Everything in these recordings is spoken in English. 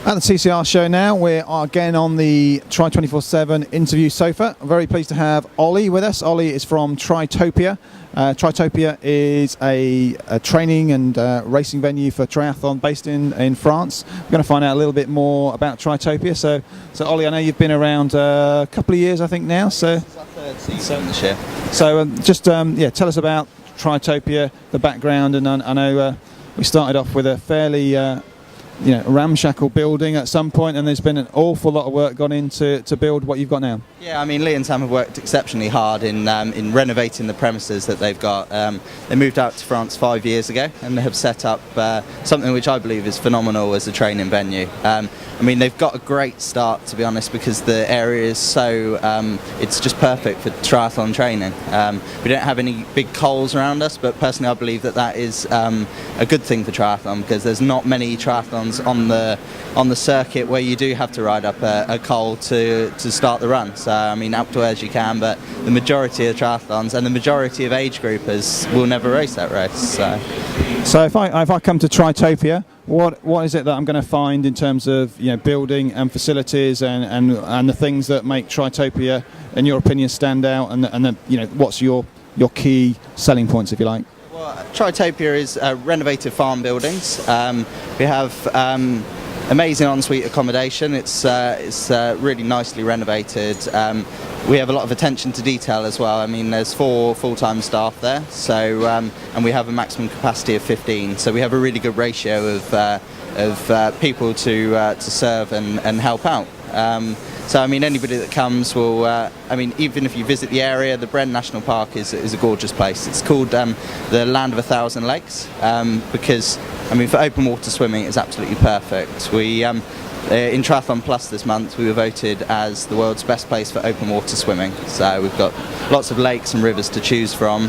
At the TCR show now, we are again on the Tri 24/7 interview sofa. I'm very pleased to have Ollie with us. Ollie is from Tri Topia. Tri Topia is a training and racing venue for triathlon based in France. We're going to find out a little bit more about Tri Topia. So Ollie, I know you've been around a couple of years, I think now. So this is our third season this year. So just tell us about Tri Topia, the background, and I know we started off with a fairly ramshackle building at some point, and there's been an awful lot of work gone into to build what you've got now. Yeah, I mean, Lee and Sam have worked exceptionally hard in renovating the premises that they've got. They moved out to France 5 years ago, and they have set up something which I believe is phenomenal as a training venue. I mean, they've got a great start, to be honest, because the area is so, it's just perfect for triathlon training. We don't have any big coals around us, but personally I believe that is a good thing for triathlon, because there's not many triathlons on the circuit where you do have to ride up a coal to start the run. So I mean, outdoors you can, but the majority of triathlons and the majority of age groupers will never race that race. So if I come to Tri Topia, what is it that I'm going to find in terms of building and facilities and the things that make Tri Topia, in your opinion, stand out, and what's your key selling points, if you like? Well, Tri Topia is renovated farm buildings. We have amazing ensuite accommodation. It's really nicely renovated. We have a lot of attention to detail as well. I mean, there's 4 full-time staff there, so and we have a maximum capacity of 15. So we have a really good ratio of people to serve and help out. So I mean, anybody that comes will. I mean, even if you visit the area, the Bren National Park is a gorgeous place. It's called the Land of 1,000 Lakes because, I mean, for open water swimming, it's absolutely perfect. We in Triathlon Plus this month, we were voted as the world's best place for open water swimming. So we've got lots of lakes and rivers to choose from.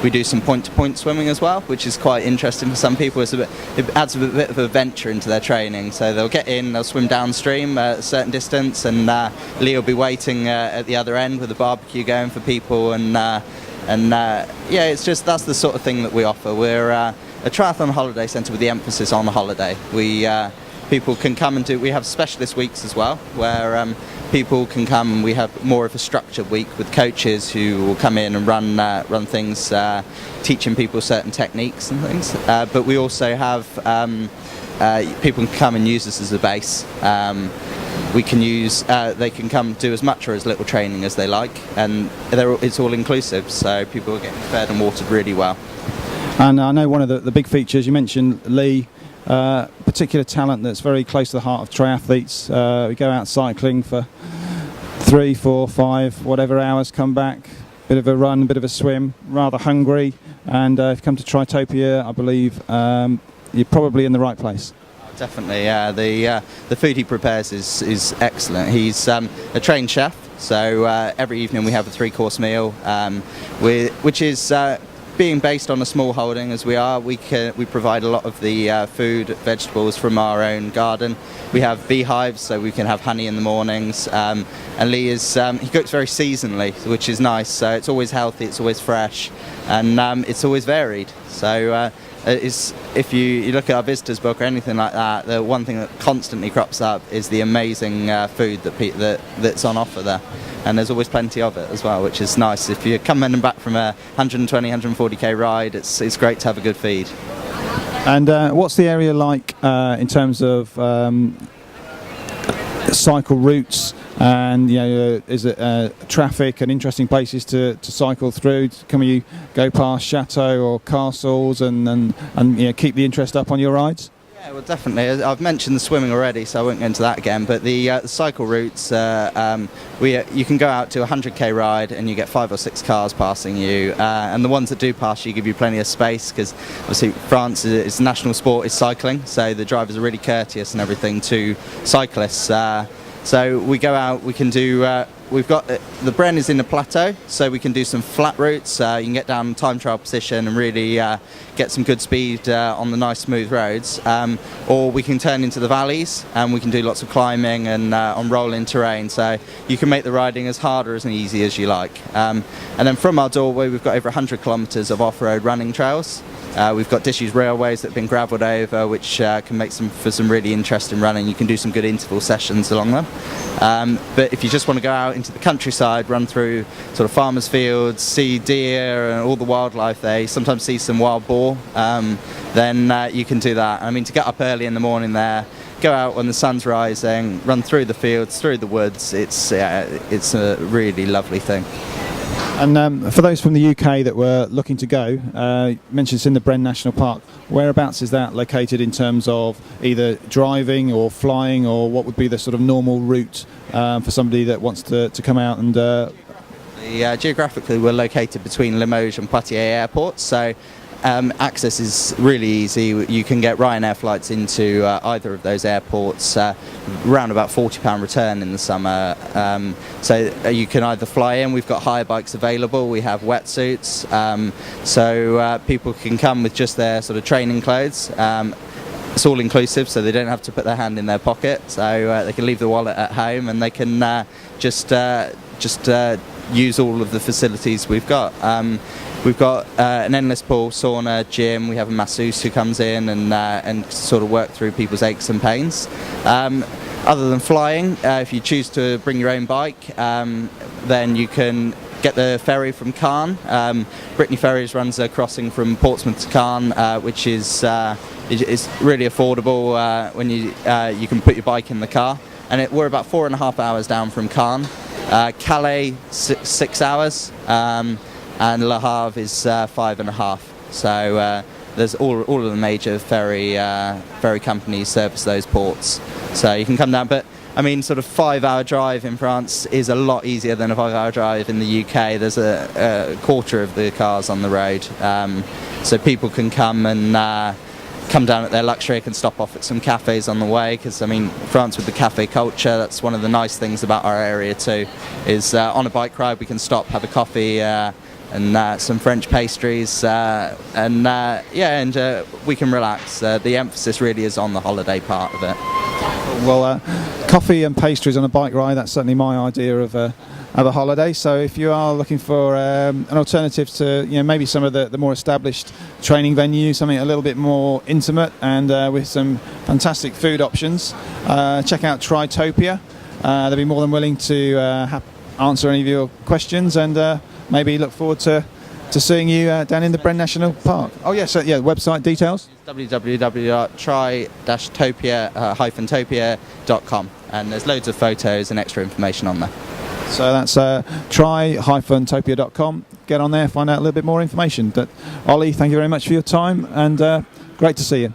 We do some point-to-point swimming as well, which is quite interesting for some people. It adds a bit of adventure into their training. So they'll get in, they'll swim downstream at a certain distance, and Lee will be waiting at the other end with a barbecue going for people. Yeah, it's just, that's the sort of thing that we offer. We're a triathlon holiday centre with the emphasis on the holiday. People can come and we have specialist weeks as well, where people can come. We have more of a structured week with coaches who will come in and run things, teaching people certain techniques and things. But we also have people can come and use this as a base. We can use. They can come do as much or as little training as they like, and it's all inclusive. So people are getting fed and watered really well. And I know one of the big features you mentioned, Lee. Particular talent that's very close to the heart of triathletes. We go out cycling for 3, 4, 5, whatever hours, come back, bit of a run, bit of a swim, rather hungry, and if you come to Tri Topia, I believe you're probably in the right place. Definitely, yeah. The food he prepares is excellent. He's a trained chef, so every evening we have a 3-course meal, which is being based on a small holding as we are. We provide a lot of the food, vegetables from our own garden. We have beehives, so we can have honey in the mornings. And Lee he cooks very seasonally, which is nice. So it's always healthy, it's always fresh, and it's always varied. So if you look at our visitors book or anything like that, the one thing that constantly crops up is the amazing food that's on offer there. And there's always plenty of it as well, which is nice. If you're coming back from a 120, 140k ride, it's great to have a good feed. And what's the area like in terms of cycle routes? And is it traffic and interesting places to cycle through? Can you go past chateau or castles and keep the interest up on your rides? Yeah, well, definitely. I've mentioned the swimming already, so I won't go into that again. But the cycle routes, you can go out to a 100k ride and you get 5 or 6 cars passing you. And the ones that do pass you give you plenty of space, because obviously France, its national sport is cycling, so the drivers are really courteous and everything to cyclists. So we go out, we can do, we've got, the Bren is in the plateau, so we can do some flat routes. You can get down time trial position and really get some good speed on the nice smooth roads. Or we can turn into the valleys and we can do lots of climbing and on rolling terrain. So you can make the riding as hard or as easy as you like. And then from our doorway, we've got over 100 kilometres of off-road running trails. We've got disused railways that have been gravelled over, which can make for some really interesting running. You can do some good interval sessions along them. But if you just want to go out into the countryside, run through sort of farmers' fields, see deer and all the wildlife there, you sometimes see some wild boar, then you can do that. I mean, to get up early in the morning there, go out when the sun's rising, run through the fields, through the woods, it's a really lovely thing. And for those from the UK that were looking to go, you mentioned it's in the Bren National Park. Whereabouts is that located in terms of either driving or flying, or what would be the sort of normal route for somebody that wants to come out and... Geographically, we're located between Limoges and Poitiers airports, so access is really easy. You can get Ryanair flights into either of those airports, around about £40 return in the summer. So you can either fly in, we've got hire bikes available, we have wetsuits, so people can come with just their sort of training clothes. It's all inclusive, so they don't have to put their hand in their pocket, so they can leave the wallet at home and they can just use all of the facilities we've got. We've got an endless pool, sauna, gym. We have a masseuse who comes in and sort of work through people's aches and pains. Other than flying, if you choose to bring your own bike, then you can get the ferry from Caen. Brittany Ferries runs a crossing from Portsmouth to Caen, which is really affordable when you can put your bike in the car. And we're about 4.5 hours down from Caen. Calais, 6 hours. And Le Havre is 5.5. So there's all of the major ferry companies service those ports. So you can come down, but I mean, sort of 5-hour drive in France is a lot easier than a 5-hour drive in the UK. There's a quarter of the cars on the road, so people can come and come down at their luxury, can stop off at some cafes on the way, because I mean, France with the cafe culture, that's one of the nice things about our area too, is on a bike ride we can stop, have a coffee, and some French pastries, and we can relax. The emphasis really is on the holiday part of it. Well, coffee and pastries on a bike ride, that's certainly my idea of a holiday. So if you are looking for an alternative to maybe some of the more established training venues, something a little bit more intimate and with some fantastic food options, check out Tri Topia. They'll be more than willing to answer any of your questions, and maybe look forward to seeing you down in the Bren National Park. Oh yes, website details? www.tri-topia.com, and there's loads of photos and extra information on there. So that's tri-topia.com. Get on there, find out a little bit more information. But Ollie, thank you very much for your time, and great to see you.